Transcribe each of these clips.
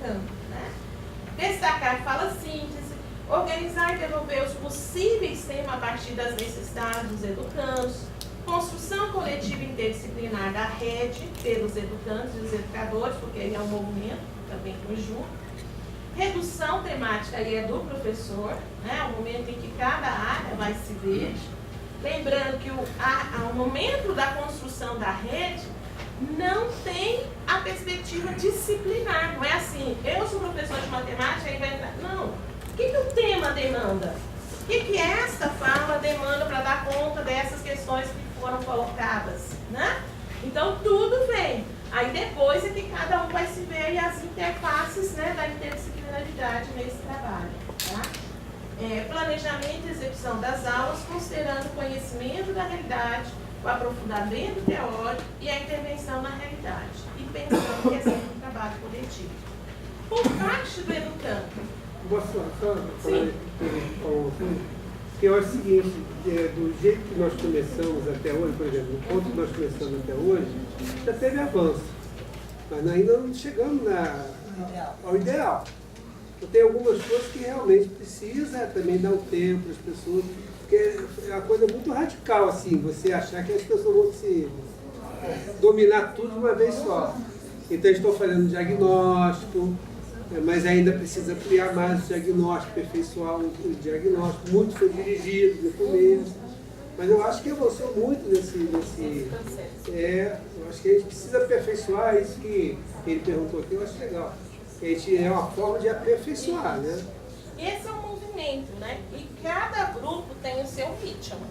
colocando, né? Destacar fala síntese, organizar e desenvolver os possíveis temas a partir das necessidades dos educandos, construção coletiva interdisciplinar da rede pelos educandos e os educadores, porque ele é um movimento também conjunto, redução temática e é do professor, né? O momento em que cada área vai se ver. Lembrando que o momento da construção da rede não tem a perspectiva disciplinar. Não é assim, eu sou professor de matemática e vai entrar. Não. O que o tema demanda? O que esta fala demanda para dar conta dessas questões que foram colocadas, né? Então, tudo vem. Aí depois é que cada um vai se ver e as interfaces, né, da interdisciplinaridade nesse trabalho, tá? Planejamento e execução das aulas, considerando o conhecimento da realidade, o aprofundamento teórico e a intervenção na realidade. E pensando que é sempre um trabalho coletivo. Por parte do educando. Só que eu acho o seguinte, do jeito que nós começamos até hoje, por exemplo, no ponto que nós começamos até hoje, já teve avanço. Mas ainda não chegamos ao ideal. Tem algumas coisas que realmente precisa também dar um tempo para as pessoas, porque é uma coisa muito radical, assim, você achar que as pessoas vão se dominar tudo de uma vez só. Então, estou fazendo diagnóstico, mas ainda precisa ampliar mais o diagnóstico, aperfeiçoar o diagnóstico. Muito foi dirigido no começo, mas eu acho que avançou muito eu acho que a gente precisa aperfeiçoar isso que ele perguntou aqui, eu acho legal. É uma forma de aperfeiçoar, né? Esse é um movimento, né? E cada grupo tem o seu ritmo,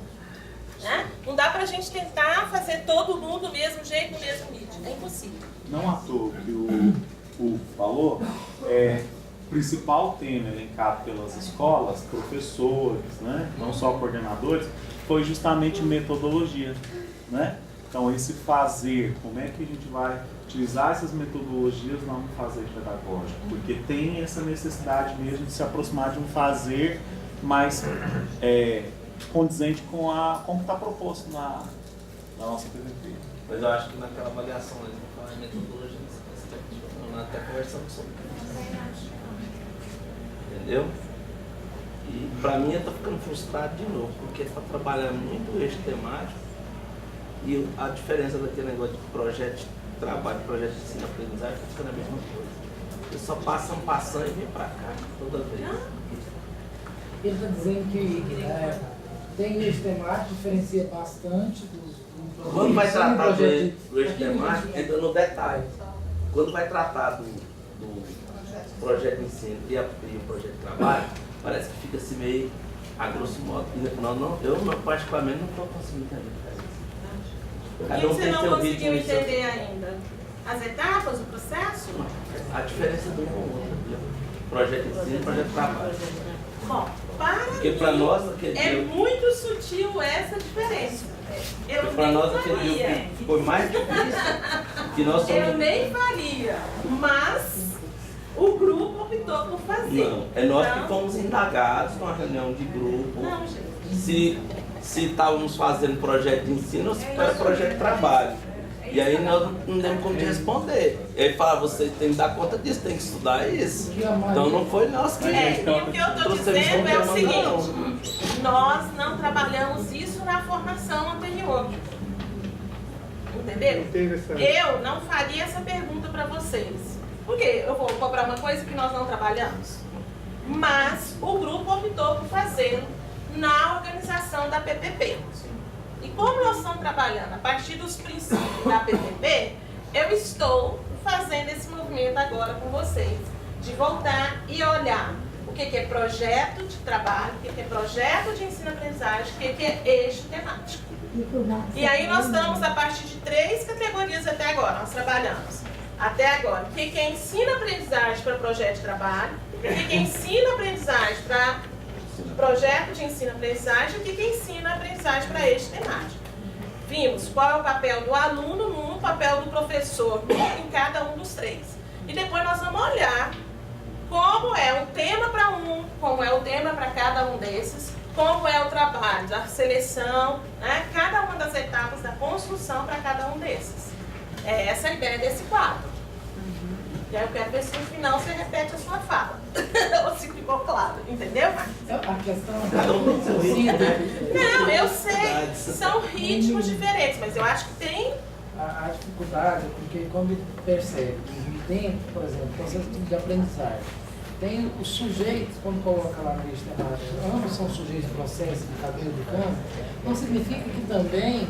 né? Não dá pra gente tentar fazer todo mundo do mesmo jeito, no mesmo ritmo. É impossível. Não à toa que o falou, o principal tema elencado pelas escolas, professores, né? Não só coordenadores, foi justamente metodologia, né? Então, esse fazer, como é que a gente vai utilizar essas metodologias no fazer pedagógico? Porque tem essa necessidade mesmo de se aproximar de um fazer mais condizente com como está proposto na nossa PVP. Mas eu acho que naquela avaliação, eles vão falar de metodologia nesse aspecto, nós até conversamos sobre isso. Entendeu? E para mim eu estou ficando frustrado de novo, porque está trabalhando muito o eixo temático e a diferença daquele negócio de projeto de trabalho, projeto de ensino-aprendizagem, está ficando a mesma coisa. Eles só passam e vêm para cá toda vez. Ele está dizendo que tem eixo temático, diferencia bastante do quando vai tratar do eixo temático, entra no detalhe. Quando vai tratar do projeto de ensino e o projeto de trabalho, parece que fica assim meio a grosso modo. Eu particularmente não estou conseguindo entender. O que você não conseguiu entender ainda? As etapas, o processo? A diferença do um com o outro. Projeto de ensino e projeto de trabalho. Bom, para nós, muito sutil essa diferença. Eu para nem nós faria. Foi mais difícil que nós somos... Eu nem faria, mas o grupo optou por fazer. Não, é nós que fomos indagados numa reunião de grupo. Não, gente. Se estávamos fazendo projeto de ensino ou se era projeto de trabalho. E aí nós não demos como de responder. E aí falaram, vocês têm que dar conta disso, tem que estudar isso. Então não foi nós que... E o que eu estou dizendo é o seguinte, nós não trabalhamos isso na formação anterior. Entendeu? Eu não faria essa pergunta para vocês. Por quê? Eu vou cobrar uma coisa que nós não trabalhamos. Mas o grupo optou por fazê-lo na organização da PPP. E como nós estamos trabalhando a partir dos princípios da PPP, eu estou fazendo esse movimento agora com vocês, de voltar e olhar o que é projeto de trabalho, o que é projeto de ensino-aprendizagem, o que é eixo temático. E aí nós estamos a partir de 3 categorias até agora, nós trabalhamos. Até agora, o que é ensino-aprendizagem para projeto de trabalho, o que é ensino-aprendizagem para projeto de ensino-aprendizagem e o que é ensino-aprendizagem para eixo temático. Vimos qual é o papel do aluno num, o papel do professor em cada um dos 3. E depois nós vamos olhar como é o tema para um, como é o tema para cada um desses, como é o trabalho da seleção, né? Cada uma das etapas da construção para cada um desses. Essa é a ideia desse quadro. E aí eu quero ver se no final você repete a sua fala. Ou se ficou claro, entendeu, Marcos? A questão é Não, eu sei, são ritmos diferentes, mas eu acho que tem. a dificuldade é porque quando percebe que dentro, por exemplo, processo de aprendizagem, tem os sujeitos, quando coloca lá no eixo temático, ambos são sujeitos de processo, educador e educando, não significa que também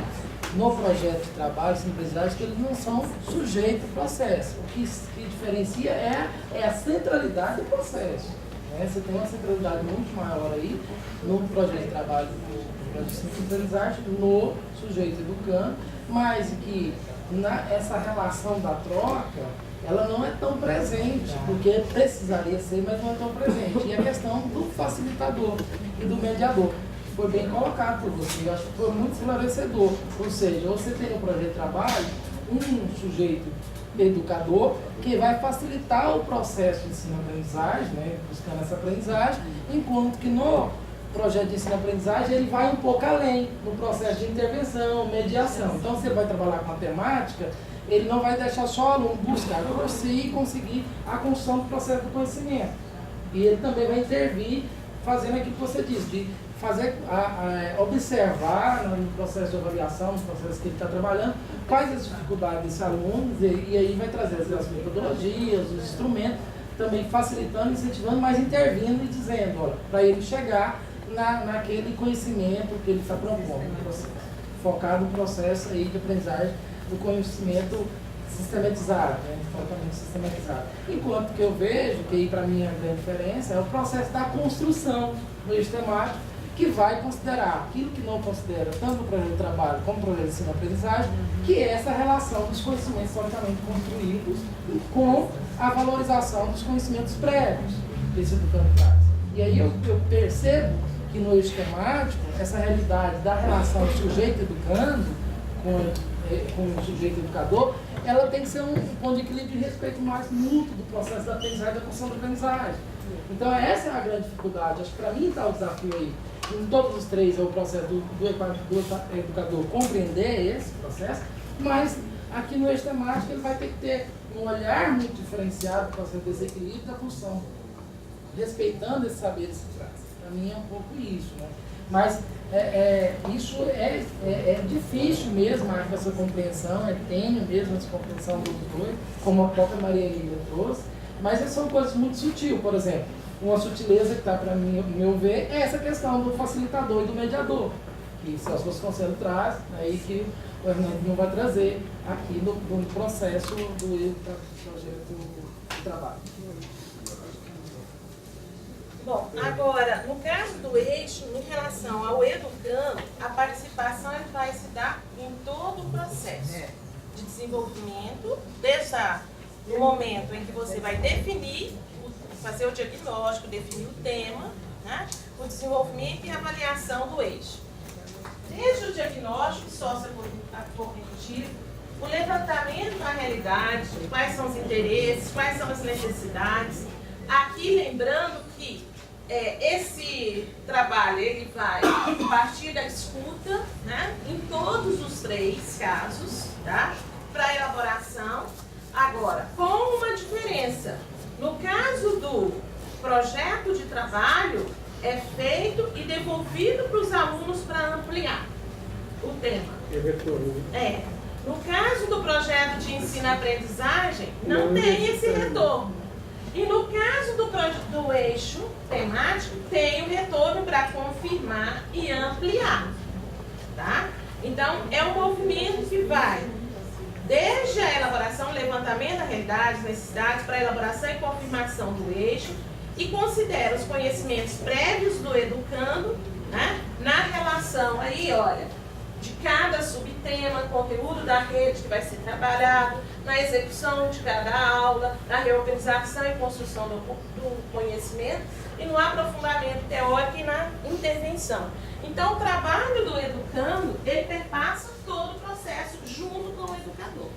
no projeto de trabalho, simplicidade, que eles não são sujeitos ao processo. O que diferencia é a centralidade do processo. Né? Você tem uma centralidade muito maior aí no projeto de trabalho, no projeto de simplicidade, no sujeito educando, mas que essa relação da troca, ela não é tão presente, porque precisaria ser, mas não é tão presente. E a questão do facilitador e do mediador foi bem colocado por você, eu acho que foi muito esclarecedor. Ou seja, você tem no projeto de trabalho um sujeito educador que vai facilitar o processo de ensino-aprendizagem, né, buscando essa aprendizagem, enquanto que no projeto de ensino-aprendizagem ele vai um pouco além no processo de intervenção, mediação. Então, se ele vai trabalhar com matemática, ele não vai deixar só o aluno buscar por si e conseguir a construção do processo do conhecimento. E ele também vai intervir fazendo aquilo que você disse, de fazer, observar no processo de avaliação, no processo que ele está trabalhando, quais as dificuldades desse aluno, e aí vai trazer as metodologias, os instrumentos, também facilitando, incentivando, mas intervindo e dizendo, olha, para ele chegar naquele conhecimento que ele está propondo, focado no processo aí de aprendizagem do conhecimento sistematizado, né, totalmente sistematizado. Enquanto que eu vejo, que aí para mim a grande diferença é o processo da construção do eixo temático, que vai considerar aquilo que não considera tanto no projeto de trabalho como no projeto de ensino-aprendizagem, que é essa relação dos conhecimentos historicamente construídos com a valorização dos conhecimentos prévios que esse educando traz. E aí eu percebo que no eixo temático, essa realidade da relação sujeito-educando com o sujeito educador, ela tem que ser um ponto de equilíbrio de respeito mais mútuo do processo da aprendizagem e da construção da aprendizagem. Então essa é a grande dificuldade. Acho que para mim está o desafio aí. Em todos os três é o processo do educador compreender esse processo, mas aqui no eixo temático ele vai ter que ter um olhar muito diferenciado para fazer o desequilíbrio da função, respeitando esses saberes que traz. Para mim é um pouco isso, né? Mas isso é difícil mesmo, acho, essa compreensão, tenho mesmo essa compreensão dos dois, como a própria Maria Lília trouxe, mas são coisas muito sutis. Por exemplo, uma sutileza que está para mim, meu ver, é essa questão do facilitador e do mediador, que Celso Vasconcelos traz, aí que o Hernandinho vai trazer aqui no processo do projeto de trabalho. Bom, agora, no caso do eixo, em relação ao educando, a participação ele vai se dar em todo o processo de desenvolvimento, desde o momento em que você vai definir, fazer o diagnóstico, definir o tema, né, o desenvolvimento e a avaliação do eixo. Desde o diagnóstico sociocognitivo, o levantamento da realidade, quais são os interesses, quais são as necessidades. Aqui lembrando que esse trabalho ele vai partir da escuta, né, em todos os três casos, tá, para elaboração. Agora, com uma diferença. No caso do projeto de trabalho, é feito e devolvido para os alunos para ampliar o tema. No caso do projeto de ensino-aprendizagem, não tem esse retorno. E no caso do eixo temático, tem o retorno para confirmar e ampliar. Tá? Então, é um movimento que vai desde a elaboração, levantamento da realidade, necessidades, para a elaboração e confirmação do eixo, e considera os conhecimentos prévios do educando, né, na relação aí, olha, de cada subtema, conteúdo da rede que vai ser trabalhado, na execução de cada aula, na reorganização e construção do conhecimento, e no aprofundamento teórico e na intervenção. Então, o trabalho do educando, ele perpassa todo o processo junto com o educador.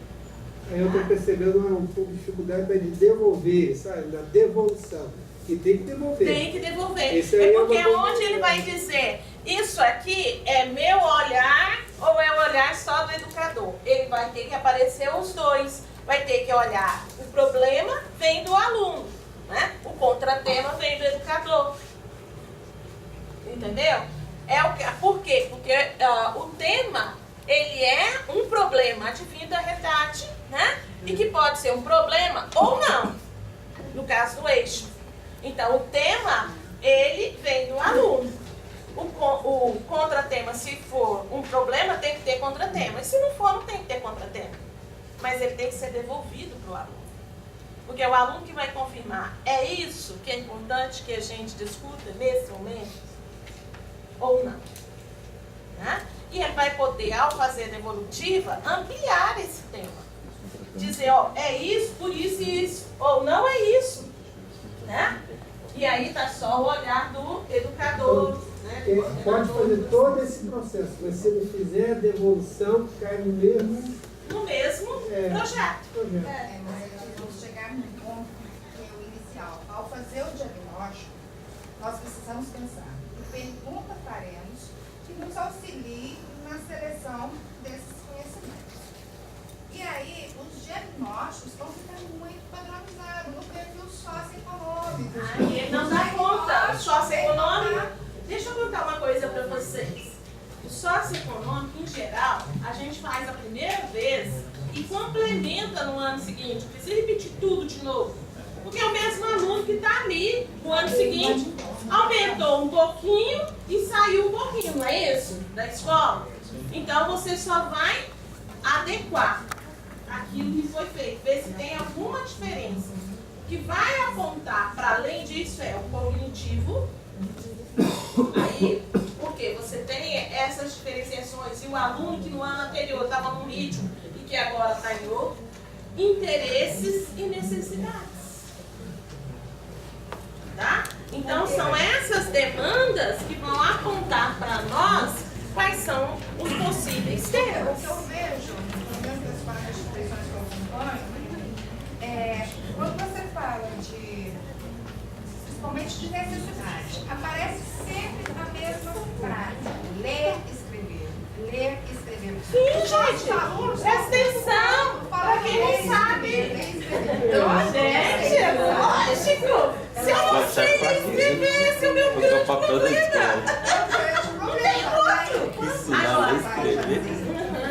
Aí eu estou percebendo um pouco de dificuldade de devolver, sabe? Da devolução. E tem que devolver. Tem que devolver. É porque é onde ele vai dizer, isso aqui é meu olhar ou é o olhar só do educador? Ele vai ter que aparecer os dois. vai ter que olhar o problema vem do aluno, né? O contratema vem do educador. Entendeu? Por quê? Porque o tema, ele é um problema advindo da REDAT, né? E que pode ser um problema ou não, no caso do eixo. Então, o tema, ele vem do aluno. O contratema, se for um problema, tem que ter contratema. E se não for, não tem que ter contratema. Mas ele tem que ser devolvido para o aluno. Porque é o aluno que vai confirmar. É isso que é importante que a gente discuta nesse momento? Ou não? Né? E ele vai poder, ao fazer a devolutiva, ampliar esse tema. Dizer, ó, é isso, por isso e isso. Ou não é isso. Né? E aí está só o olhar do educador. Né? Ele pode fazer todo esse processo, mas se ele fizer a devolução, cai no mesmo projeto. Mas vamos chegar num ponto que é o inicial. Ao fazer o diagnóstico, nós precisamos pensar que pergunta faremos que nos auxilie na seleção desses conhecimentos. E aí, os diagnósticos vão ficar muito padronizados no perfil socioeconômico. Aí ele não dá conta. O socioeconômico, deixa eu contar uma coisa para vocês. O socioeconômico, em geral, a gente faz a primeira vez e complementa no ano seguinte. Não precisa repetir tudo de novo. Porque é o mesmo aluno que está ali no ano seguinte, aumentou um pouquinho e saiu um pouquinho, não é isso? Da escola. Então você só vai adequar aquilo que foi feito, ver se tem alguma diferença. O que vai apontar para além disso é o cognitivo. Aí, porque você tem essas diferenciações e o aluno que no ano anterior estava num ritmo e que agora está em outro, interesses e necessidades. Tá? Então são essas demandas que vão apontar para nós quais são os possíveis temas. O que eu vejo, dentro das várias instituições que eu acompanho, quando você fala principalmente de necessidade, aparece sempre a mesma frase: ler, escrever. Ler, escrever. Sim, gente, presta atenção, para quem não sabe. Gente, é lógico. Se eu não sei escrever, esse é o meu grande problema.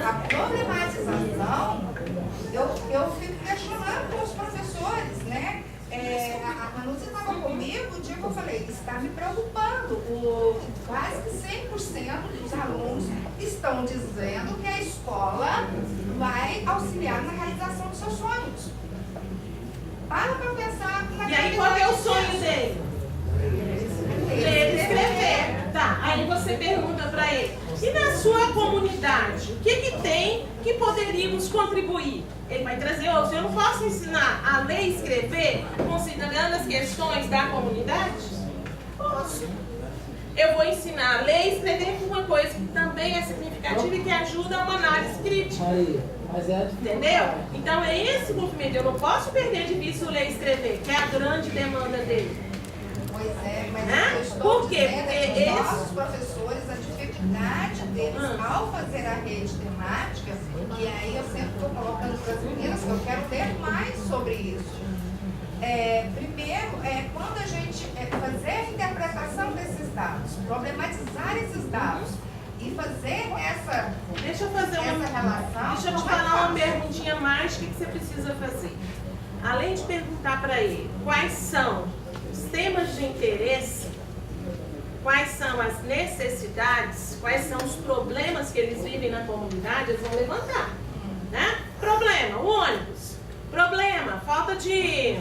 A problematização, eu fico questionando com os professores, né? A Núcia estava comigo o dia que eu falei, está me preocupando. Quase que 100% dos alunos estão dizendo que a escola vai auxiliar na realização dos seus sonhos. Para pensar na E aí, qual é o sonho dele? Ler e escrever. Tá, aí você pergunta para ele, e na sua comunidade, o que tem que poderíamos contribuir? Ele vai trazer outros. Eu não posso ensinar a ler e escrever considerando as questões da comunidade? Posso. Eu vou ensinar a ler e escrever com uma coisa que também é significativa e que ajuda a uma análise crítica. Mas entendeu? Então é esse movimento. Eu não posso perder de vista o ler e escrever, que é a grande demanda dele. Pois é, mas eu estou Por quê? dizendo Porque que os nossos professores, a dificuldade deles ao fazer a rede temática, e aí eu sempre estou colocando para as meninas que eu quero ler mais sobre isso. Primeiro, quando a gente fazer a interpretação desses dados, problematizar esses dados e fazer essa Deixa eu fazer uma relação. Deixa eu te falar uma perguntinha mais que você precisa fazer. Além de perguntar para ele quais são os temas de interesse, quais são as necessidades, quais são os problemas que eles vivem na comunidade, eles vão levantar. Né? Problema, o ônibus. Problema, falta de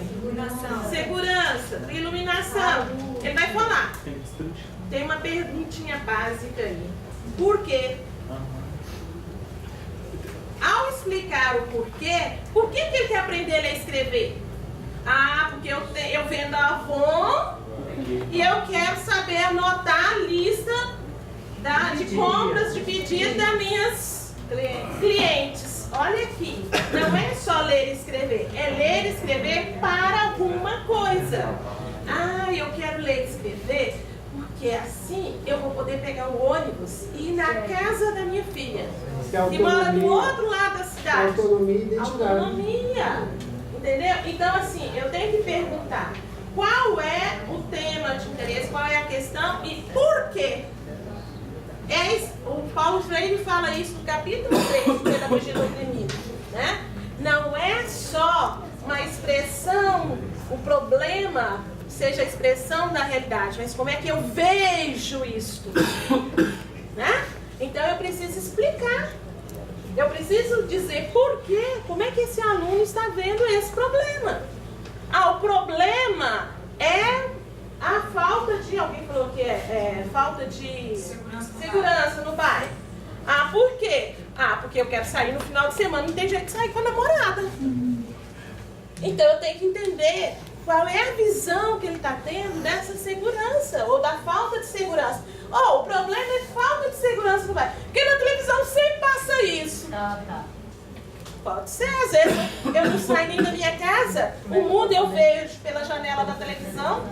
segurança, iluminação. Ele vai falar. Tem uma perguntinha básica aí. Por quê? Ao explicar o porquê, por que ele quer aprender a ler e escrever? Porque eu vendo a Avon e eu quero saber anotar a lista de compras, de pedidos das minhas clientes. Olha aqui, não é só ler e escrever, é ler e escrever para alguma coisa. Eu quero ler e escrever porque Porque assim eu vou poder pegar o ônibus e ir na casa da minha filha, Que que mora do outro lado da cidade. Autonomia e identidade. Autonomia. Entendeu? Então, assim, eu tenho que perguntar qual é o tema de interesse, qual é a questão e por quê. O Paulo Freire fala isso no capítulo 3 do Pedagogia do Oprimido, né? Não é só uma expressão, o problema seja a expressão da realidade, mas como é que eu vejo isto, né? Então eu preciso explicar, eu preciso dizer por quê, como é que esse aluno está vendo esse problema. O problema é a falta de, alguém falou que é falta de segurança no bairro. Por quê? Porque eu quero sair no final de semana, não tem jeito de sair com a namorada. Então eu tenho que entender qual é a visão que ele está tendo dessa segurança, ou da falta de segurança. O problema é falta de segurança no bairro. Porque na televisão sempre passa isso. Pode ser, às vezes eu não saio nem da minha casa, o mundo eu vejo pela janela da televisão,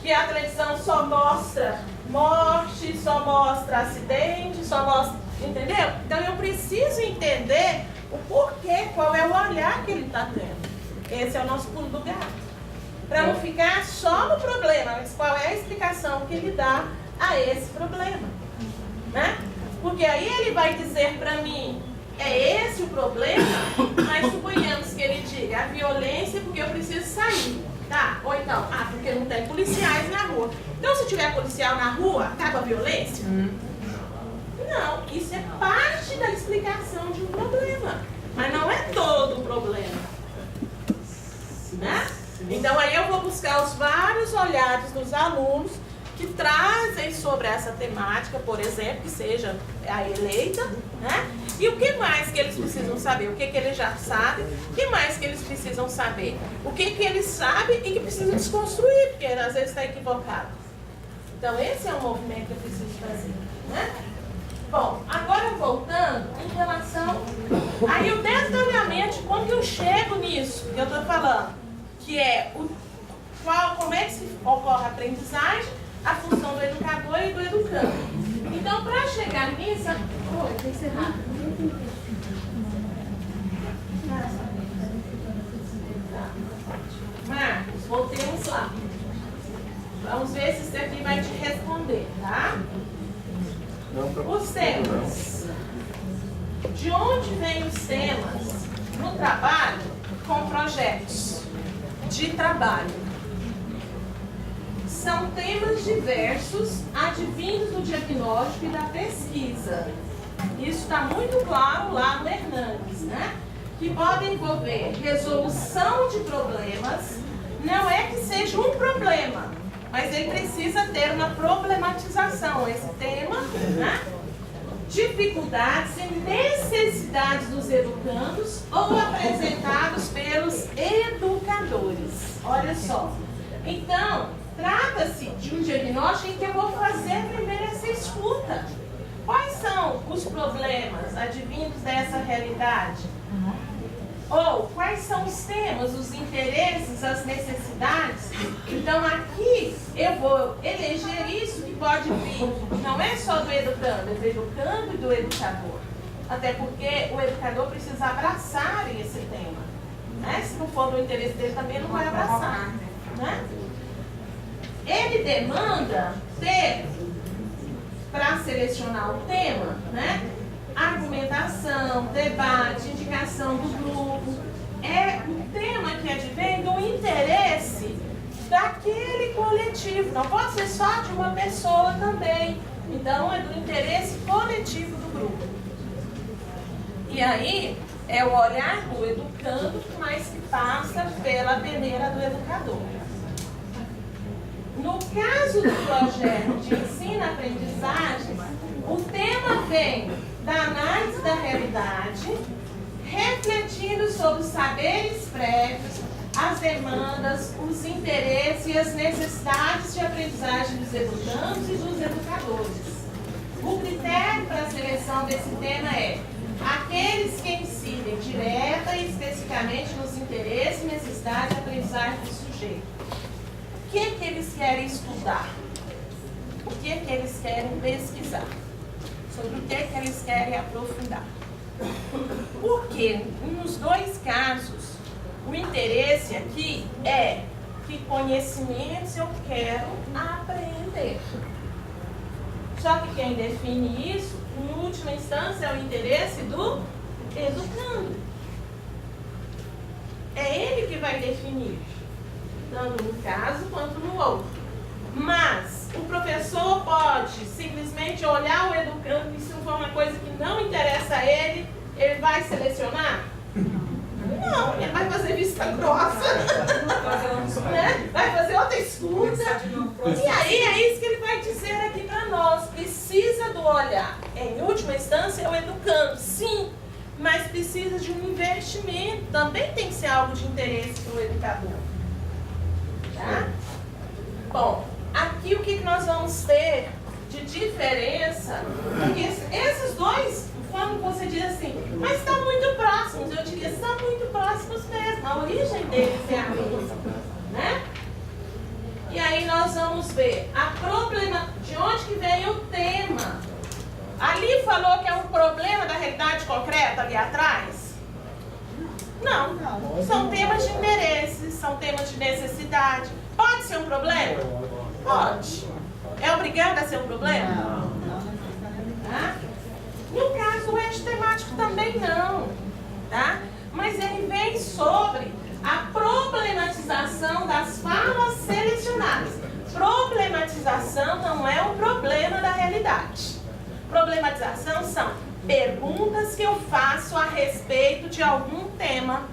que a televisão só mostra morte, só mostra acidente, só mostra, entendeu? Então eu preciso entender o porquê, qual é o olhar que ele está tendo. Esse é o nosso pulo do gato. Para não ficar só no problema, mas qual é a explicação que ele dá a esse problema, né? Porque aí ele vai dizer para mim, é esse o problema, mas suponhamos que ele diga, a violência é porque eu preciso sair, tá? Ou então, porque não tem policiais na rua. Então se tiver policial na rua, acaba a violência? Não, isso é parte da explicação de um problema, mas não é todo o problema, né? Então aí eu vou buscar os vários olhares dos alunos que trazem sobre essa temática, por exemplo, que seja a eleita, né? E o que mais que eles precisam saber? O que eles já sabem? O que mais que eles precisam saber? O que eles sabem e que precisam desconstruir, porque às vezes está equivocado. Então esse é o movimento que eu preciso fazer, né? Bom, agora voltando em relação... Aí o detalhamento, quando eu chego nisso que eu estou falando, que é como é que se ocorre a aprendizagem, a função do educador e do educando. Então, para chegar nisso... tem que ser rápido. Marcos, voltemos lá. Vamos ver se isso aqui vai te responder, tá? Os temas. De onde vêm os temas no trabalho com projetos de trabalho? São temas diversos, advindos do diagnóstico e da pesquisa. Isso está muito claro lá no Hernandes, né? Que podem envolver resolução de problemas. Não é que seja um problema, mas ele precisa ter uma problematização, esse tema, né? Dificuldades e necessidades dos educandos ou apresentados pelos educadores. Olha só. Então, trata-se de um diagnóstico em que eu vou fazer primeiro essa escuta. Quais são os problemas advindos dessa realidade? Ou quais são os temas, os interesses, as necessidades? Então aqui eu vou eleger isso que pode vir, não é só do educando, é do educando e do educador. Até porque o educador precisa abraçar esse tema, né? Se não for do interesse dele também não vai abraçar, né? Ele demanda ter, para selecionar o tema, né? Argumentação, debate, indicação do grupo. É um tema que advém do interesse daquele coletivo. Não pode ser só de uma pessoa também. Então, é do interesse coletivo do grupo. E aí, é o olhar do educando, mas que passa pela peneira do educador. No caso do projeto de ensino-aprendizagem, o tema vem da análise da realidade, refletindo sobre os saberes prévios, as demandas, os interesses e as necessidades de aprendizagem dos educandos e dos educadores. O critério para a seleção desse tema é aqueles que incidem direta e especificamente nos interesses e necessidades de aprendizagem do sujeito. O que eles querem estudar? o que é que eles querem pesquisar, sobre o que é que eles querem aprofundar. Porque nos dois casos, o interesse aqui é que conhecimentos eu quero aprender. Só que quem define isso, em última instância, é o interesse do educando. É ele que vai definir, tanto num caso quanto no outro. Mas o professor pode simplesmente olhar o educando e se for uma coisa que não interessa a ele, ele vai selecionar? Não, ele vai fazer vista grossa, né? Vai fazer outra escuta. E aí é isso que ele vai dizer aqui para nós. Precisa do olhar. Em última instância, é o educando, sim, mas precisa de um investimento. Também tem que ser algo de interesse para o educador. Tá? Bom, aqui o que nós vamos ter de diferença? Porque esses dois, quando você diz assim, mas estão muito próximos, eu diria, estão muito próximos mesmo, a origem deles é a mesma, né? E aí nós vamos ver de onde que vem o tema. Ali falou que é um problema da realidade concreta ali atrás? Não, são temas de interesse, são temas de necessidade. Pode ser um problema? Pode. É obrigado a ser um problema? Não. Tá? No caso, o eixo temático também não, tá? Mas ele vem sobre a problematização das falas selecionadas. Problematização não é um problema da realidade. Problematização são perguntas que eu faço a respeito de algum tema,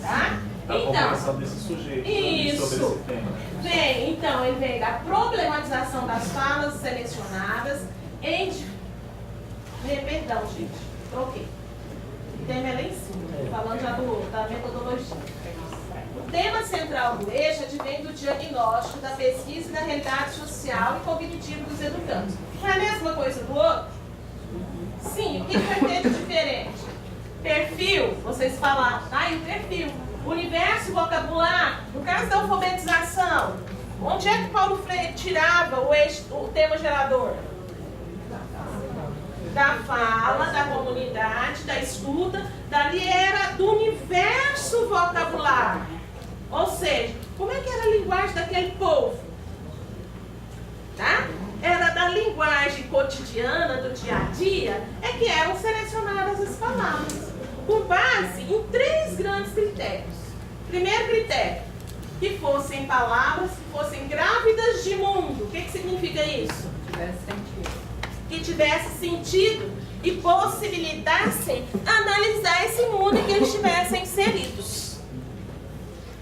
tá? Então, desse sujeito, isso. Sobre esse tema. Então, ele vem da problematização das falas selecionadas perdão, gente, troquei. O tema é lá em cima, falando já da metodologia. O tema central do eixo advém do diagnóstico, da pesquisa e da realidade social e cognitiva dos educandos. Não é a mesma coisa do outro? Sim, o que vai ter de diferente? Perfil, vocês falaram, o perfil. Universo, vocabulário, no caso da alfabetização, onde é que Paulo Freire tirava o tema gerador? Da fala, da comunidade, da escuta, dali era do universo vocabulário. Ou seja, como é que era a linguagem daquele povo? Tá? Era da linguagem cotidiana, do dia a dia, é que eram selecionadas as palavras, com base em 3 grandes critérios. Primeiro critério, que fossem palavras que fossem grávidas de mundo. O que significa isso? Que tivesse sentido e possibilitassem analisar esse mundo em que eles estivessem inseridos.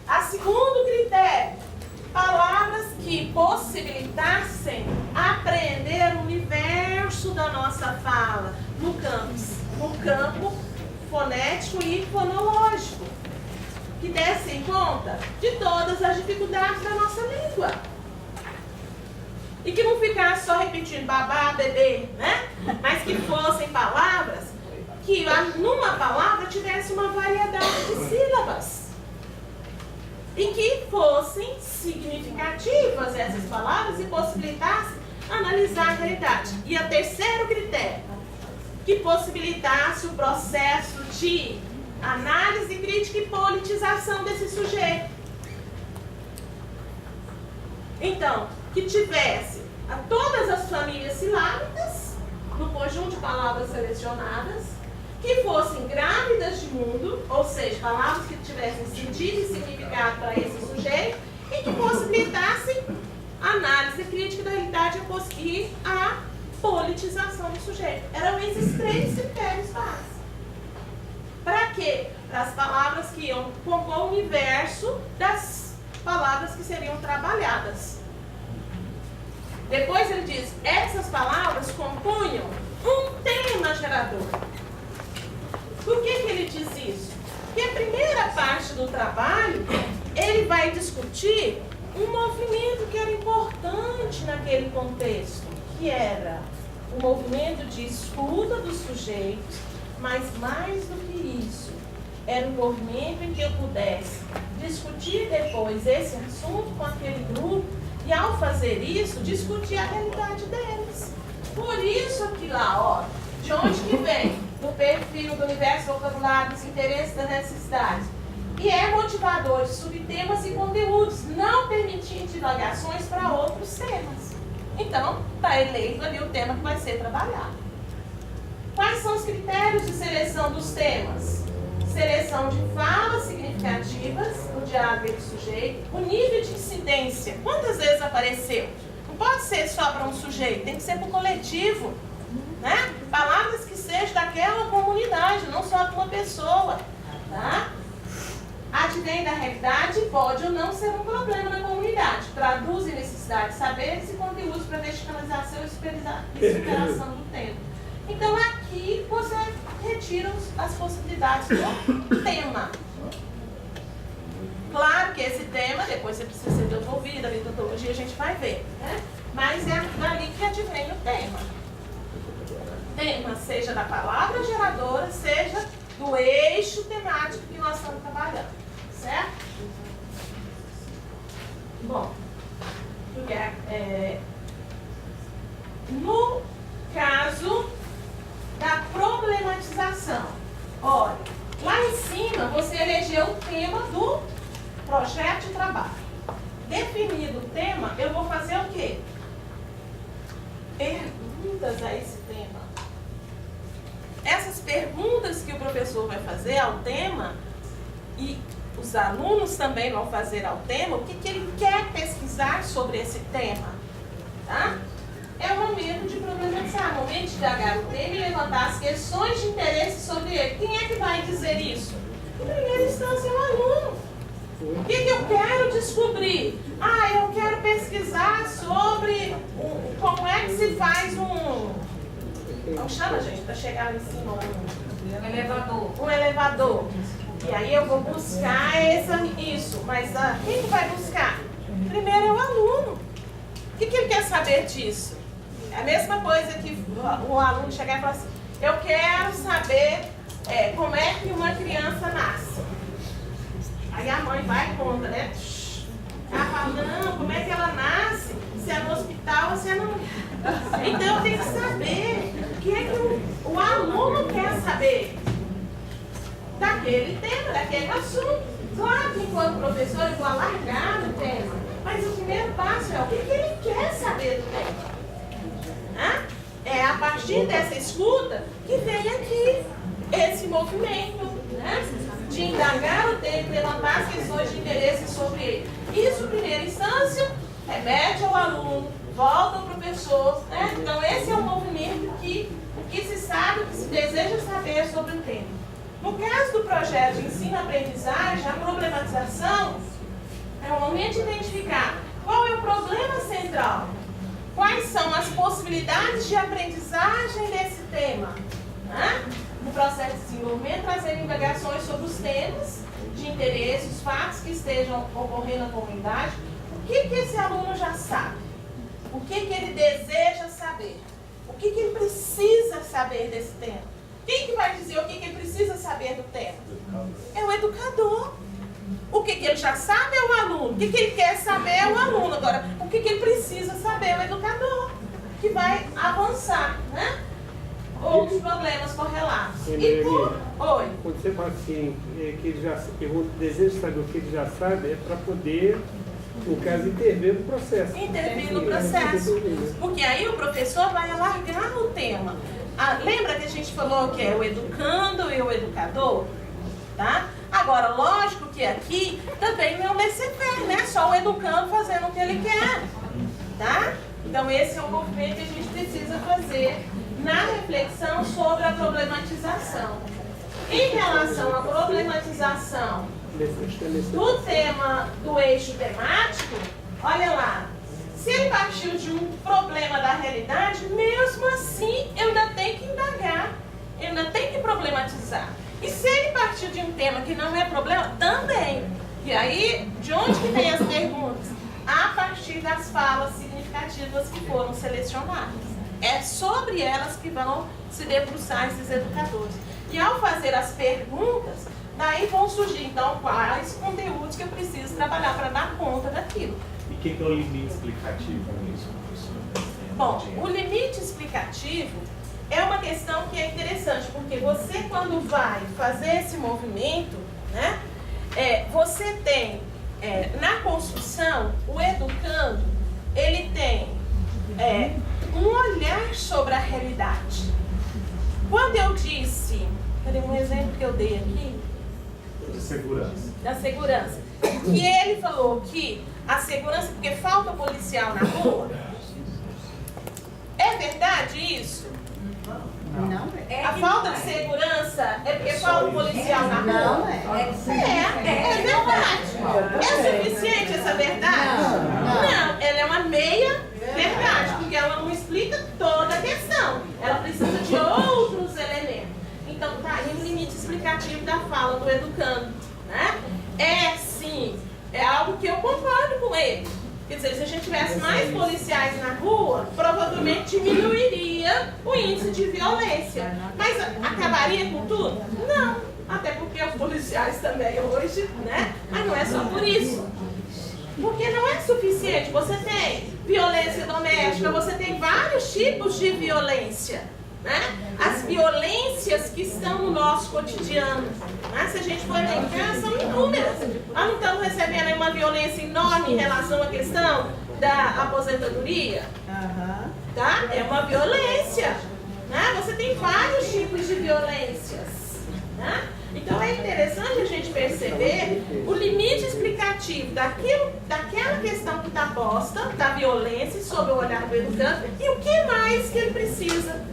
A segundo critério, palavras que possibilitassem apreender o universo da nossa fala no campo fonético e fonológico, que dessem conta de todas as dificuldades da nossa língua. E que não ficasse só repetindo babá, bebê, né? Mas que fossem palavras que numa palavra tivesse uma variedade de sílabas. E que fossem significativas essas palavras e possibilitassem analisar a realidade. E o terceiro critério, que possibilitasse o processo de análise crítica e politização desse sujeito. Então, que tivesse todas as famílias silábicas, no conjunto de palavras selecionadas, que fossem grávidas de mundo, ou seja, palavras que tivessem sentido e significado para esse sujeito, e que possibilitassem análise crítica da realidade e a politização do sujeito. Eram esses 3 critérios básicos. Para quê? Para as palavras que iam compor o universo das palavras que seriam trabalhadas. Depois ele diz, essas palavras compunham um tema gerador. Por que ele diz isso? Porque a primeira parte do trabalho, ele vai discutir um movimento que era importante naquele contexto, que era o movimento de escuta dos sujeitos, mas mais do que isso, era um movimento em que eu pudesse discutir depois esse assunto com aquele grupo E ao fazer isso, discutir a realidade deles. Por isso que lá, ó, de onde que vem? Do perfil, do universo, vocabulário, dos interesses, das necessidades. E é motivador de subtemas e conteúdos, não permitindo divagações para outros temas. Então, está eleito ali o tema que vai ser trabalhado. Quais são os critérios de seleção dos temas? Seleção de falas significativas, o diálogo entre o sujeito, o nível de incidência, quantas vezes apareceu? Não pode ser só para um sujeito, tem que ser para o coletivo, né? Palavras que sejam daquela comunidade, não só de uma pessoa, tá? Advém da realidade pode ou não ser um problema na comunidade. Traduzem necessidades, saberes e conteúdos para verticalização e superação do tempo. Então aqui você retira as possibilidades do tema. Claro que esse tema depois você precisa ser desenvolvido, a metodologia a gente vai ver, né? Mas é dali que advém o tema. Tema seja da palavra geradora, seja do eixo temático que nós estamos trabalhando. Certo? Bom, no caso da problematização, olha, lá em cima você elegeu o tema do projeto de trabalho. Definido o tema, eu vou fazer o quê? Perguntas a esse tema. Essas perguntas que o professor vai fazer ao tema e os alunos também vão fazer ao tema, o que ele quer pesquisar sobre esse tema, tá? É o momento de problematizar, o momento de pegar o tema e levantar as questões de interesse sobre ele. Quem é que vai dizer isso? Em primeira instância, é o aluno. O que eu quero descobrir? Ah, eu quero pesquisar sobre como é que se faz como chama, gente, para chegar lá em cima? Um elevador. Um elevador. E aí eu vou buscar isso, mas quem que vai buscar? Primeiro é o aluno. O que ele quer saber disso? É a mesma coisa que o aluno chegar e falar assim, eu quero saber como é que uma criança nasce. Aí a mãe vai e conta, né? Ela fala, não, como é que ela nasce? Se é no hospital ou se é no... Então eu tenho que saber o que é que o aluno quer saber daquele tema, daquele assunto. Claro que enquanto professor eu vou alargar o tema, mas o primeiro passo é o que ele quer saber do tema. É a partir dessa escuta que vem aqui esse movimento, né? De indagar o tema, levantar as questões de interesse sobre ele. Isso, em primeira instância, remete ao aluno, volta ao professor, né? Então esse é um movimento que se sabe, que se deseja saber sobre o tema. No caso do projeto de ensino-aprendizagem, a problematização é o momento de identificar qual é o problema central, quais são as possibilidades de aprendizagem desse tema, né? No processo de desenvolvimento, trazer indagações sobre os temas de interesse, os fatos que estejam ocorrendo na comunidade, o que esse aluno já sabe, o que ele deseja saber, o que ele precisa saber desse tema. Quem que vai dizer o que ele precisa saber do tema? É o educador. O que ele já sabe é o aluno. O que ele quer saber é o aluno. Agora, o que ele precisa saber é o educador, que vai avançar, né? Outros problemas correlatos. E Oi. Quando você fala assim, que ele já pergunta, deseja saber o que ele já sabe, é para poder, no caso, intervir no processo. Intervir no processo. Porque aí o professor vai alargar o tema. Lembra que a gente falou que é o educando e o educador? Tá? Agora, lógico que aqui também não é um laissez-faire, né? Só o educando fazendo o que ele quer. Tá? Então esse é um movimento que a gente precisa fazer na reflexão sobre a problematização. Em relação à problematização do tema, do eixo temático, olha lá, se ele partiu de um problema da realidade, mesmo assim eu ainda tenho que indagar, eu ainda tenho que problematizar. E se ele partiu de um tema que não é problema, também. E aí, de onde que vem as perguntas? A partir das falas significativas que foram selecionadas. É sobre elas que vão se debruçar esses educadores. E ao fazer as perguntas, daí vão surgir, então, quais conteúdos que eu preciso trabalhar para dar conta daquilo. E o que é o limite explicativo nisso, professor? Bom, o limite explicativo é uma questão que é interessante, porque você, quando vai fazer esse movimento, né, você tem, na construção, o educando, ele tem um olhar sobre a realidade. Quando eu disse, cadê um exemplo que eu dei aqui? De segurança. Da segurança. Que ele falou que a segurança, porque falta policial na rua. É verdade isso? Não, A falta de segurança é porque falta policial na rua? É verdade. É suficiente essa verdade? Não, ela é uma meia verdade, porque ela não explica toda a questão. Ela precisa de outros elementos. Então, tá aí o limite explicativo da fala do educando, né? Sim, é algo que eu concordo com ele. Quer dizer, se a gente tivesse mais policiais na rua, provavelmente diminuiria o índice de violência. Mas acabaria com tudo? Não. Até porque os policiais também hoje, né? Mas não é só por isso. Porque não é suficiente. Você tem violência doméstica, você tem vários tipos de violência, né? As violências que estão no nosso cotidiano, né? Se a gente for elencar, são inúmeras. Nós não estamos recebendo aí uma violência enorme em relação à questão da aposentadoria, tá? É uma violência, né? Você tem vários tipos de violências, né? Então é interessante a gente perceber o limite explicativo daquela questão que está posta, da violência, sob o olhar do educando, e o que mais que ele precisa.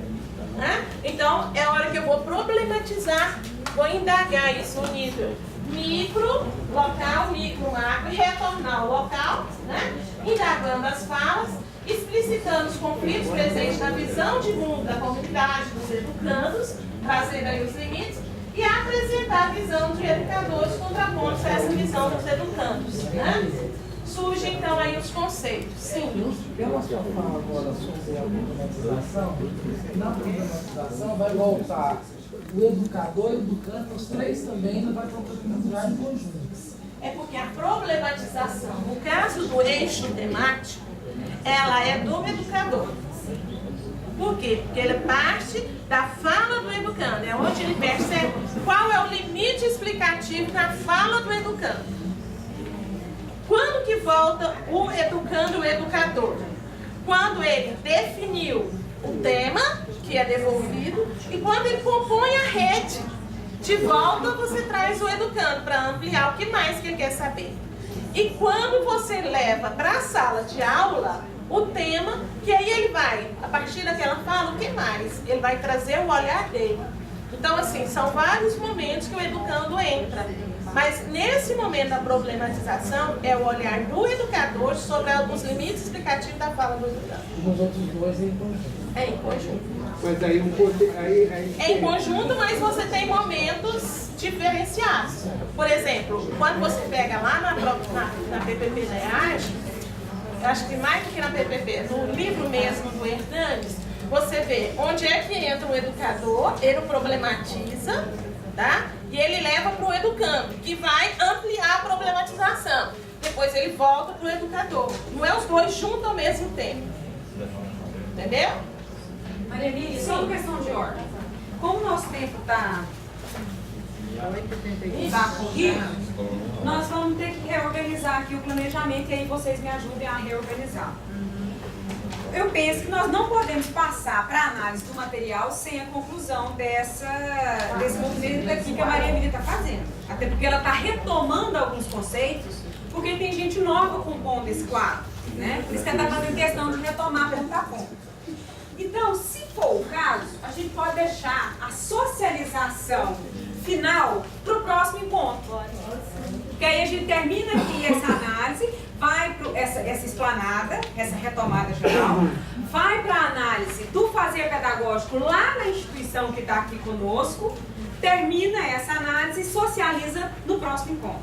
Né? Então é hora que eu vou problematizar, vou indagar isso no nível micro, local, micro, macro, e retornar ao local, né? Indagando as falas, explicitando os conflitos presentes na visão de mundo da comunidade, dos educandos, trazendo aí os limites, e apresentar a visão de educadores contrapondo a essa visão dos educandos, né? Surgem então aí os conceitos. Sim. Pela sua fala agora sobre a problematização, na problematização vai voltar o educador e o educando, os três também não vai problematizar em conjunto. É porque a problematização, no caso do eixo temático, ela é do educador. Por quê? Porque ele parte da fala do educando, é onde ele percebe qual é o limite explicativo da fala do educando. Quando que volta o educando, o educador? Quando ele definiu o tema, que é devolvido, e quando ele compõe a rede. De volta você traz o educando para ampliar o que mais que ele quer saber. E quando você leva para a sala de aula o tema, que aí ele vai, a partir daquela fala, o que mais? Ele vai trazer o olhar dele. Então, assim, são vários momentos que o educando entra. Mas nesse momento da problematização é o olhar do educador sobre os limites explicativos da fala do educando. E nos outros dois é em conjunto. É em conjunto. Mas aí É em conjunto, mas você tem momentos diferenciados. Por exemplo, quando você pega lá na PPP da EAGE, eu acho que mais do que na PPP, no livro mesmo do Hernandes, você vê onde é que entra o educador, ele o problematiza, tá? E ele leva para o educando, que vai ampliar a problematização. Depois ele volta para o educador. Não é os dois juntos ao mesmo tempo. Entendeu? Maria Emília, só uma questão de ordem. Como o nosso tempo está corrido, nós vamos ter que reorganizar aqui o planejamento e aí vocês me ajudem a reorganizar. Eu penso que nós não podemos passar para análise do material sem a conclusão desse movimento aqui que a Maria Emília está fazendo. Até porque ela está retomando alguns conceitos, porque tem gente nova compondo esse quadro, né? Por isso que ela está fazendo questão de retomar ponto a ponto. Então, se for o caso, a gente pode deixar a socialização final para o próximo encontro. Porque aí a gente termina aqui essa análise, vai para essa explanada, essa retomada geral, vai para a análise do fazer pedagógico lá na instituição que está aqui conosco, termina essa análise e socializa no próximo encontro.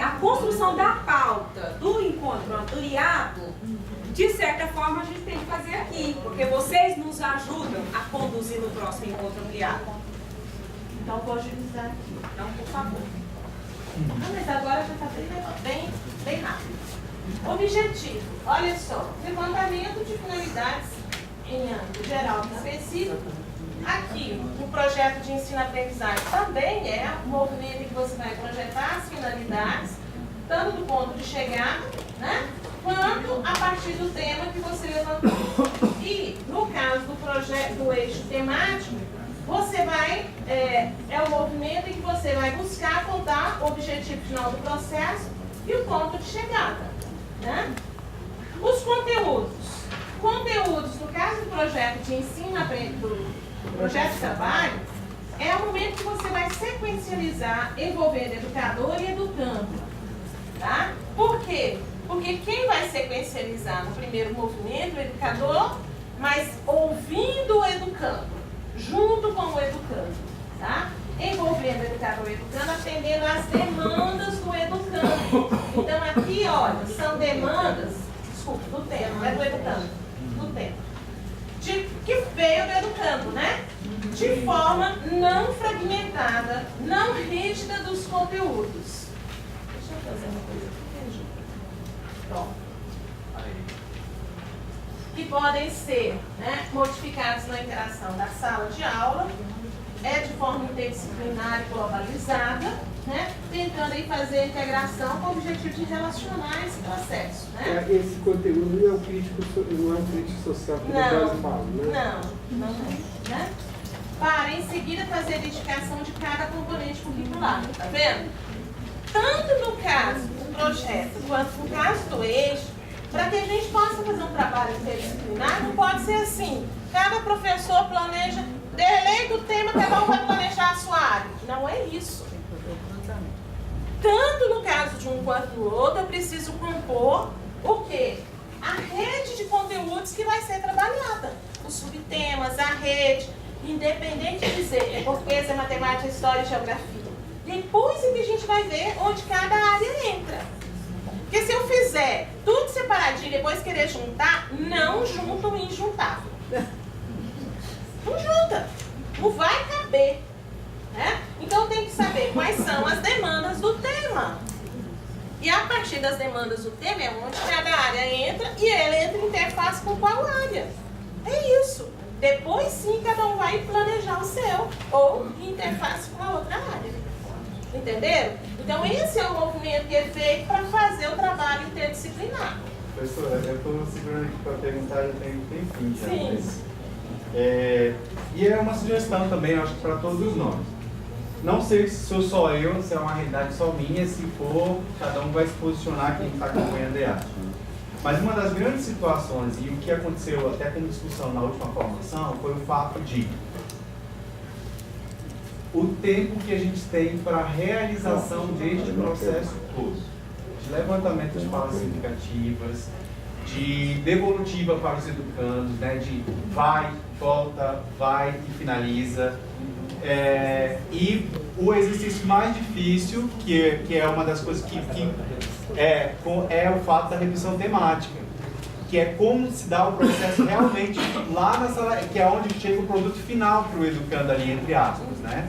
A construção da pauta do encontro ampliado, de certa forma, a gente tem que fazer aqui, porque vocês nos ajudam a conduzir no próximo encontro ampliado. Então, vou agilizar aqui. Então, por favor. Mas agora já está bem Objetivo, olha só, levantamento de finalidades em âmbito geral e específico. Aqui, o projeto de ensino-aprendizagem também é um movimento em que você vai projetar as finalidades, tanto do ponto de chegada, né, quanto a partir do tema que você levantou. E, no caso do projeto do eixo temático, você vai, é o movimento em que você vai buscar apontar o objetivo final do processo e o ponto de chegada, né? Os conteúdos. Conteúdos, no caso do projeto de ensino, do projeto de trabalho, é o momento que você vai sequencializar envolvendo educador e educando, tá? Por quê? Porque quem vai sequencializar no primeiro movimento, o educador, mas ouvindo o educando, junto com o educando, tá? Envolvendo o educador e o educando, atendendo às demandas do educando. Então aqui, olha, são demandas, desculpa, do tema, não é do educando, do tema. Que veio do educando, né? De forma não fragmentada, não rígida dos conteúdos. Deixa eu fazer uma coisa aqui, Ju. Pronto. Que podem ser, né, modificados na interação da sala de aula, de forma interdisciplinar e globalizada, né, tentando aí fazer a integração com o objetivo de relacionar esse processo. Né? Esse conteúdo não é um crítico social que nós falamos, né? Não é. Né? Para, em seguida, fazer a identificação de cada componente curricular. Tá vendo? Tanto no caso do projeto quanto no caso do eixo, para que a gente possa fazer um trabalho interdisciplinar, não pode ser assim. Cada professor planeja, delegue o tema, cada um vai planejar a sua área. Não é isso. Tanto no caso de um quanto do outro, eu preciso compor o quê? A rede de conteúdos que vai ser trabalhada. Os subtemas, a rede, independente de dizer é português, é matemática, história e geografia. Depois é que a gente vai ver onde cada área entra. Porque se eu fizer tudo separadinho e depois querer juntar, não junta o injuntável. Não junta. Não vai caber. Né? Então tem que saber quais são as demandas do tema. E a partir das demandas do tema é onde cada área entra e ela entra em interface com qual área. É isso. Depois sim cada um vai planejar o seu ou em interface com a outra área. Entenderam? Então esse é o movimento que é feito para fazer o trabalho interdisciplinar. Professora, eu estou segurando aqui para perguntar, já tem um tempinho já. Sim. Mas, e é uma sugestão também, acho que para todos nós. Não sei se sou só eu, se é uma realidade só minha, se for, cada um vai se posicionar quem está acompanhando a EAD. Mas uma das grandes situações, e o que aconteceu até como discussão na última formação, foi o fato de o tempo que a gente tem para a realização deste processo todo, de levantamento de falas significativas, de devolutiva para os educandos, né, de vai, volta, vai e finaliza. E o exercício mais difícil, que é uma das coisas que é o fato da revisão temática, que é como se dá o processo realmente lá na sala, que é onde chega o produto final para o educando ali, entre aspas, né?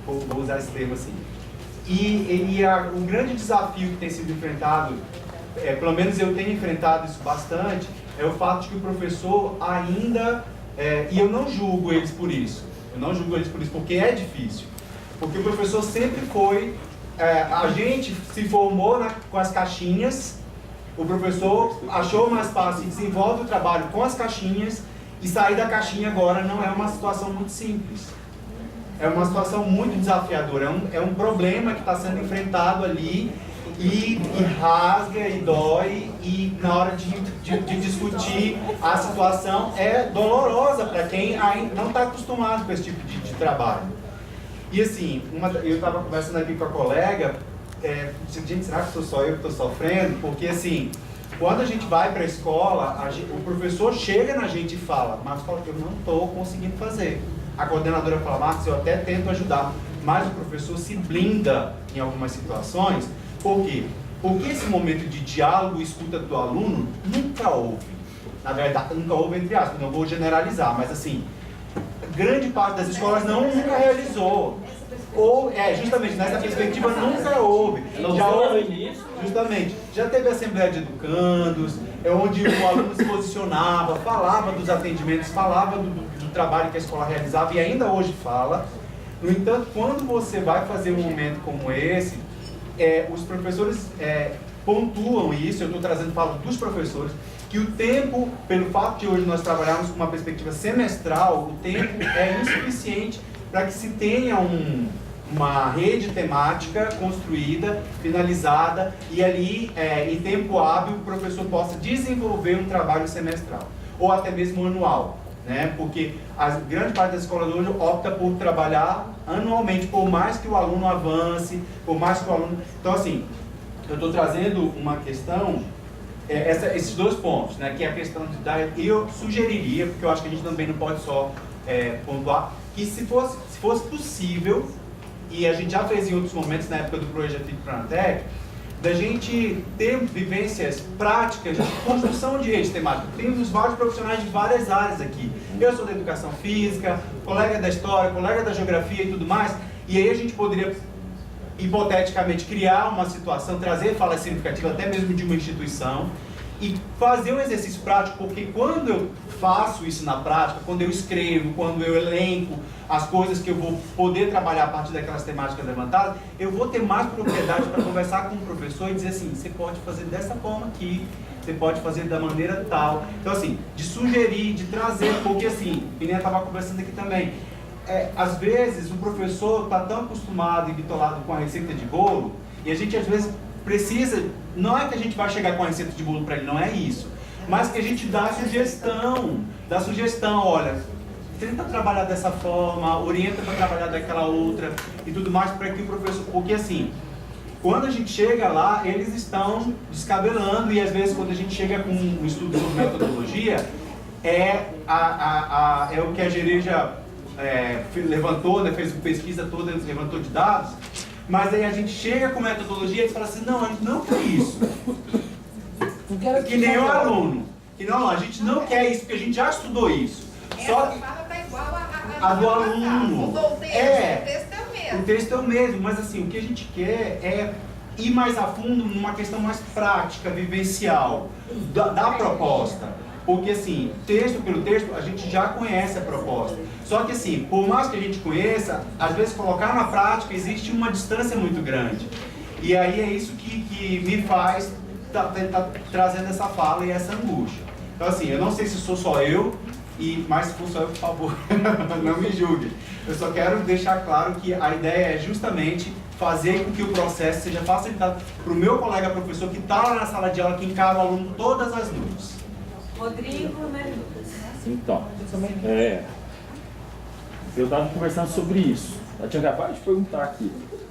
Vou usar esse termo assim. Um grande desafio que tem sido enfrentado, pelo menos eu tenho enfrentado isso bastante, é o fato de que o professor ainda, e eu não julgo eles por isso, porque é difícil. Porque o professor sempre foi, a gente se formou com as caixinhas, o professor achou mais fácil e desenvolve o trabalho com as caixinhas, e sair da caixinha agora não é uma situação muito simples. É uma situação muito desafiadora, é um problema que está sendo enfrentado ali e rasga e dói, e na hora de discutir a situação é dolorosa para quem ainda não está acostumado com esse tipo de trabalho. E assim, eu estava conversando aqui com a colega, gente, será que sou só eu que estou sofrendo? Porque assim, quando a gente vai para a escola, o professor chega na gente e fala, Marcos, eu não estou conseguindo fazer. A coordenadora fala, Marcos, eu até tento ajudar, mas o professor se blinda em algumas situações. Por quê? Porque esse momento de diálogo e escuta do aluno nunca houve. Na verdade, nunca houve entre aspas, não vou generalizar, mas assim, grande parte das escolas nunca realizou. Essa Ou, justamente nessa perspectiva nunca houve. Já houve, justamente, já teve Assembleia de Educandos, onde o aluno se posicionava, falava dos atendimentos, falava do trabalho que a escola realizava e ainda hoje fala. No entanto, quando você vai fazer um momento como esse, os professores pontuam isso, eu estou trazendo fala dos professores, que o tempo, pelo fato de hoje nós trabalharmos com uma perspectiva semestral, o tempo é insuficiente para que se tenha uma rede temática construída, finalizada, e ali, em tempo hábil, o professor possa desenvolver um trabalho semestral, ou até mesmo anual, né? Porque a grande parte das escolas hoje opta por trabalhar anualmente, por mais que o aluno avance, por mais que o aluno... Então, assim, eu estou trazendo uma questão, esses dois pontos, né? Que é a questão de dar... Eu sugeriria, porque eu acho que a gente também não pode só pontuar, que se fosse possível, e a gente já fez em outros momentos, na época do projeto Pranatec, da gente ter vivências práticas de construção de rede temática. Temos vários profissionais de várias áreas aqui. Eu sou da educação física, colega da história, colega da geografia e tudo mais, e aí a gente poderia, hipoteticamente, criar uma situação, trazer fala significativa até mesmo de uma instituição, e fazer um exercício prático, porque quando eu faço isso na prática, quando eu escrevo, quando eu elenco as coisas que eu vou poder trabalhar a partir daquelas temáticas levantadas, eu vou ter mais propriedade para conversar com o professor e dizer assim, você pode fazer dessa forma aqui, você pode fazer da maneira tal. Então assim, de sugerir, de trazer, porque assim, o Pinha estava conversando aqui também, às vezes o professor está tão acostumado e bitolado com a receita de bolo, e a gente às vezes precisa, não é que a gente vai chegar com a receita de bolo para ele, não é isso, mas que a gente dá sugestão, olha, tenta trabalhar dessa forma, orienta para trabalhar daquela outra e tudo mais, para que o professor, porque assim, quando a gente chega lá, eles estão descabelando, e às vezes quando a gente chega com um estudo sobre metodologia, é o que a Gereja levantou, né, fez uma pesquisa toda, levantou de dados, mas aí a gente chega com metodologia e fala assim, não, a gente não quer isso. Que nem o aluno. Que não, a gente não quer isso, porque a gente já estudou isso. Só Essa fala tá igual a do aluno. O texto é o mesmo. O texto é o mesmo, mas assim, o que a gente quer é ir mais a fundo numa questão mais prática, vivencial, da proposta. Porque assim, texto pelo texto, a gente já conhece a proposta. Só que assim, por mais que a gente conheça, às vezes colocar na prática existe uma distância muito grande. E aí é isso que me faz tá trazendo essa fala e essa angústia. Então assim, eu não sei se sou só eu, mas se for só eu, por favor, não me julgue. Eu só quero deixar claro que a ideia é justamente fazer com que o processo seja facilitado para o meu colega professor que está lá na sala de aula, que encara o aluno todas as noites. Rodrigo, né? Então, eu estava conversando sobre isso. Eu tinha acabado de perguntar aqui,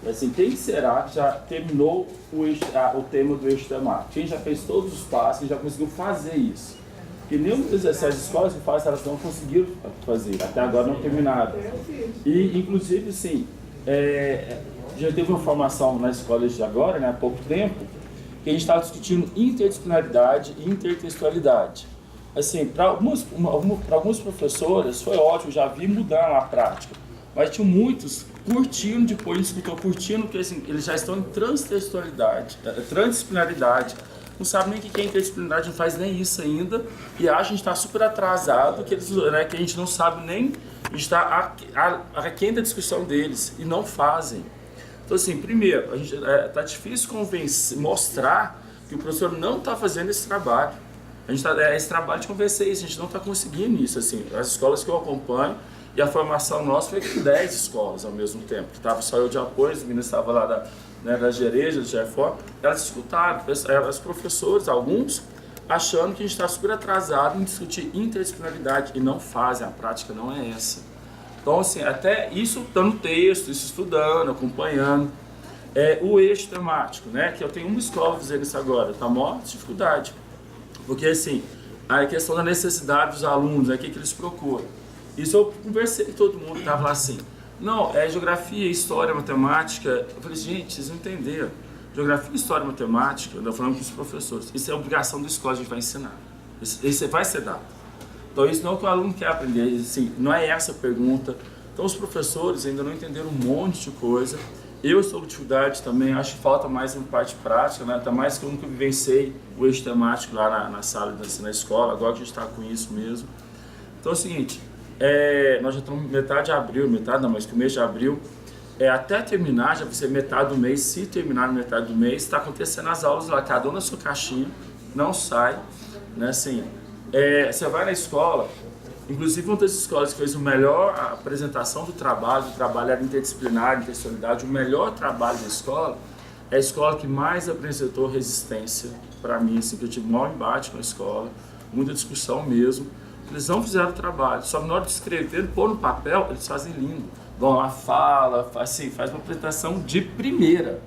assim, quem será que já terminou o tema do eixo temático? Quem já fez todos os passos, quem já conseguiu fazer isso? Porque nenhuma dessas escolas que fazem, elas não conseguiram fazer, até agora não terminaram. E, inclusive, assim, já teve uma formação nas escolas de agora, né, há pouco tempo, que a gente estava discutindo interdisciplinaridade e intertextualidade. Assim, para algumas professoras foi ótimo, já vi mudar na prática, mas tinha muitos curtindo, depois de escutou curtindo, porque assim, eles já estão em transdisciplinaridade, não sabem nem o que é interdisciplinaridade, não faz nem isso ainda, e acham que a gente está super atrasado, que a gente não sabe nem, a gente está aquém da discussão deles, e não fazem. Então assim, primeiro, está difícil mostrar que o professor não está fazendo esse trabalho. A gente esse trabalho de convencer isso, a gente não está conseguindo isso, assim, as escolas que eu acompanho, e a formação nossa foi com 10 escolas ao mesmo tempo, que estava só eu de apoio, as meninas estavam lá da Gereja, do GFO, elas escutaram, os professores, alguns, achando que a gente está super atrasado em discutir interdisciplinaridade, e não fazem, a prática não é essa. Então, assim, até isso dando texto, isso estudando, acompanhando. O eixo temático, né, que eu tenho uma escola fazendo isso agora, está maior dificuldade. Porque, assim, a questão da necessidade dos alunos, o que eles procuram. Isso eu conversei com todo mundo, estava lá assim, não, geografia, história, matemática. Eu falei, gente, vocês não entenderam. Geografia, história, matemática, eu estou falando com os professores, isso é obrigação da escola, a gente vai ensinar. Isso vai ser dado. Então, isso não é o que o aluno quer aprender, assim, não é essa a pergunta. Então os professores ainda não entenderam um monte de coisa. Eu estou com dificuldade também, acho que falta mais uma parte prática, né? Até mais que eu nunca vivenciei o eixo temático lá na sala, na escola, agora que a gente está com isso mesmo. Então é o seguinte, nós já estamos metade de abril, metade não, mas que o mês de abril, até terminar, já vai ser metade do mês, se terminar na metade do mês, está acontecendo as aulas lá, cada um na sua caixinha, não sai, né? Assim, você vai na escola, inclusive uma das escolas que fez a melhor apresentação do trabalho era interdisciplinar, interdisciplinaridade, o melhor trabalho da escola é a escola que mais apresentou resistência para mim, assim, que eu tive maior embate com a escola, muita discussão mesmo. Eles não fizeram o trabalho, só que na hora de escrever, pôr no papel, eles fazem lindo. Vão lá, fala, assim, faz uma apresentação de primeira.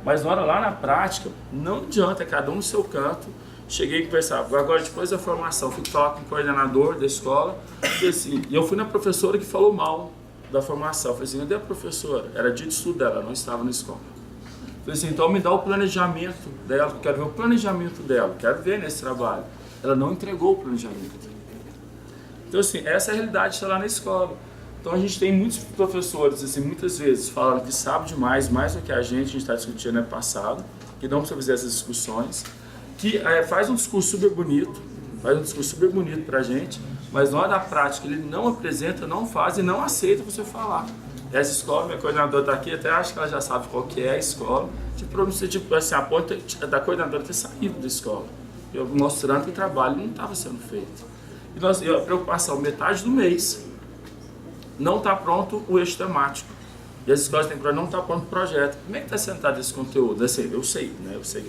Mas na hora lá na prática, não adianta, cada um no seu canto. Cheguei a conversar, agora depois da formação, fui falar com o coordenador da escola, e assim, eu fui na professora que falou mal da formação. Falei assim, cadê a professora? Era dia de estudo dela, não estava na escola. Falei assim, então me dá o planejamento dela, eu quero ver o planejamento dela, quero ver nesse trabalho. Ela não entregou o planejamento. Então assim, essa é a realidade que está lá na escola. Então a gente tem muitos professores, assim, muitas vezes falam que sabem demais, mais do que a gente está discutindo no passado, que não precisa fazer essas discussões, que faz um discurso super bonito, pra gente, mas na hora da prática ele não apresenta, não faz e não aceita você falar. Essa escola, minha coordenadora está aqui, até acho que ela já sabe qual que é a escola, assim, a ponto da coordenadora ter saído da escola, mostrando que o trabalho não estava sendo feito. E a preocupação, metade do mês, não está pronto o eixo temático. E as escolas têm não está pronto o projeto. Como é que está sendo dado esse conteúdo? Assim, eu sei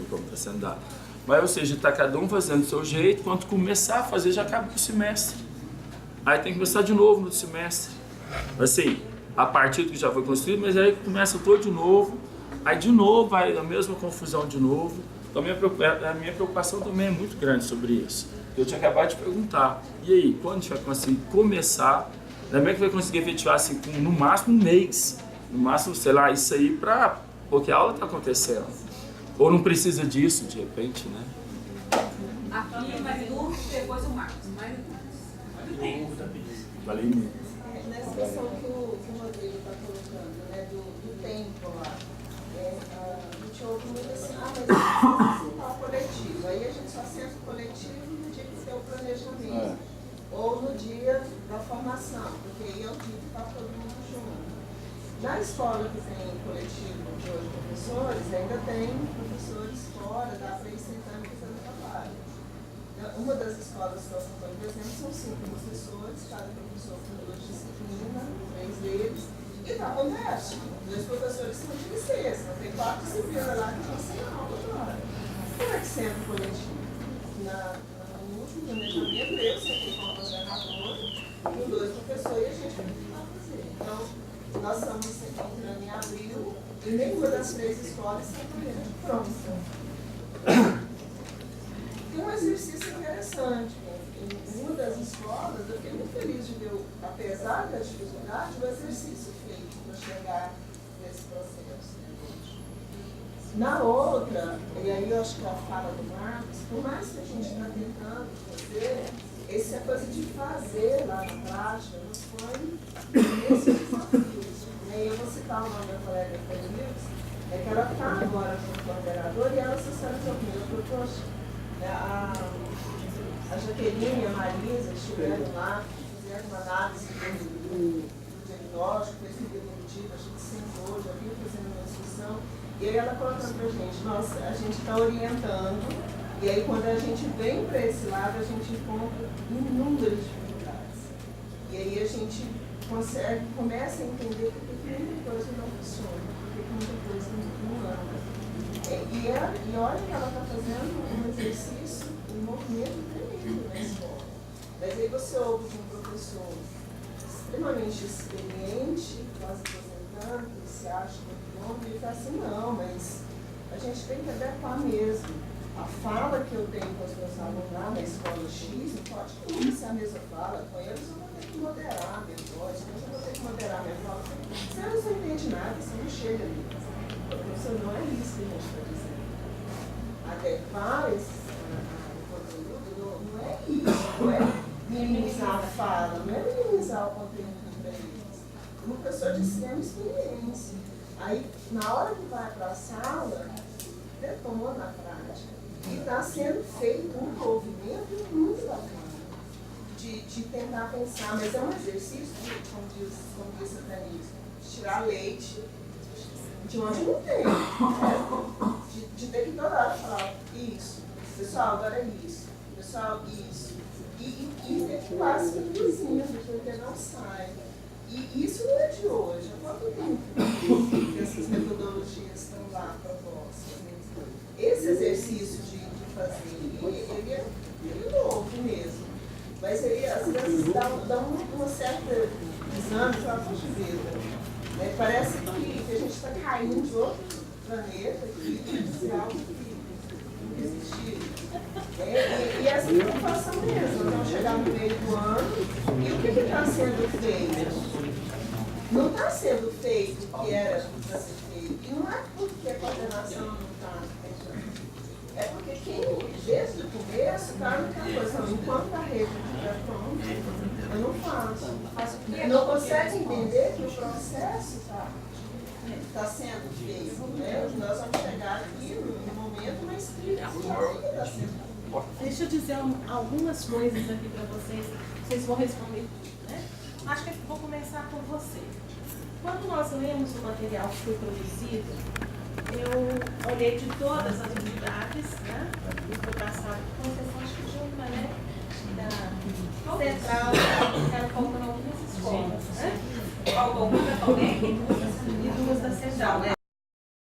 como está sendo dado. Mas, ou seja, está cada um fazendo do seu jeito, quando começar a fazer, já acaba o semestre. Aí tem que começar de novo no semestre. Assim, a partir do que já foi construído, mas aí começa todo de novo. Aí de novo vai a mesma confusão de novo. Então a minha preocupação também é muito grande sobre isso. Eu tinha acabado de perguntar, e aí, quando a gente vai conseguir começar? Como é que vai conseguir efetivar assim, no máximo um mês? No máximo, sei lá, isso aí porque a aula está acontecendo. Ou não precisa disso, de repente, né? Aqui, mais um, depois o Marcos. Mais um. Valeu muito. Nessa questão que o Rodrigo está colocando, né, do tempo lá, a gente ouve muito assim, mas precisa sentar o coletivo. Aí a gente só senta o coletivo no dia que tem o planejamento. Ou no dia da formação, porque aí é o dia que está todo mundo junto. Na escola que tem coletivo de hoje professores, ainda tem professores fora, dá para ir sentando e fazendo trabalho. Uma das escolas que eu acompanho, por exemplo, são 5 professores, cada professor com 2 disciplinas, 3 deles, e está com teste. 2 professores são de licença, tem 4 disciplinas lá que estão sem aula agora. Como é que senta o coletivo? No último planejamento, eu sentei com a coordenadora, com 2 professores, e a gente vai tentar fazer. Então, nós estamos entrando em abril e nenhuma das 3 escolas está pronta. Tem um exercício interessante. Em uma das escolas, eu fiquei muito feliz de ver, apesar da dificuldade, o exercício feito para chegar nesse processo. Na outra, e aí eu acho que a fala do Marcos, por mais que a gente está tentando fazer, essa coisa de fazer lá na prática nos foi esse desafio. E eu vou citar o nome da colega Fernandes, que ela está agora como coordenadora e ela se sentou comigo. Eu falei, poxa, a Jaqueline e a Marisa estiveram lá, fizeram uma análise do diagnóstico, pesquisa evolutiva, a gente sentou, já viu fazendo uma discussão. E aí ela colocando pra gente, nossa, a gente está orientando, e aí quando a gente vem para esse lado, a gente encontra inúmeras dificuldades. E aí a gente começa a entender por que muita coisa não funciona, por que muita coisa não anda. E olha que ela está fazendo um exercício, um movimento tremendo na escola. Mas aí você ouve de um professor extremamente experiente, quase aposentando, que se acha e ele fala assim, não, mas a gente tem que adequar mesmo. A fala que eu tenho com os meus alunos lá na escola X, não pode não ser a mesma fala. Com eles eu vou ter que moderar a minha voz, com eles eu vou ter que moderar a minha fala. Você não entende nada, você não chega ali. Professor, não é isso que a gente está dizendo. Adequar o conteúdo não é isso, não é minimizar a fala, não é minimizar o conteúdo para eles. uma pessoa de extrema experiência. Aí, na hora que vai para a sala, detona na prática. E está sendo feito um movimento muito bacana de tentar pensar, mas é um exercício, como disse a Denise, de tirar leite de onde não tem. De ter que toda hora falar isso. Pessoal, agora é isso. Pessoal, isso. E ter que quase reduzindo, porque não sai. E isso não é de hoje. Há quanto tempo que essas metodologias estão lá propostas? Esse exercício de fazer, ele é novo mesmo. Mas ele, às vezes, dá uma certa exame, fala, poxa vida, né? Parece que a gente está caindo de outro planeta, que é algo que não existiu. E essa preocupação mesmo, nós vamos chegar no meio do ano, e o que está sendo feito? Não está sendo feito o que era para ser feito. E não é porque a coordenação não está. É porque quem, desde o começo, está naquela coisa, enquanto a rede estiver pronta, eu não faço. Não consegue entender que o processo está sendo feito. Né? Nós vamos chegar aqui no momento, mas que ainda está sendo. Deixa eu dizer algumas coisas aqui para vocês vão responder tudo, né? Acho que eu vou começar por você. Quando nós lemos o material que foi produzido, eu olhei de todas as unidades, né? E foi passado com exceção, acho que de uma, né? Da central, ficaram faltando algumas escolas, né? Faltou uma também E duas da central, né?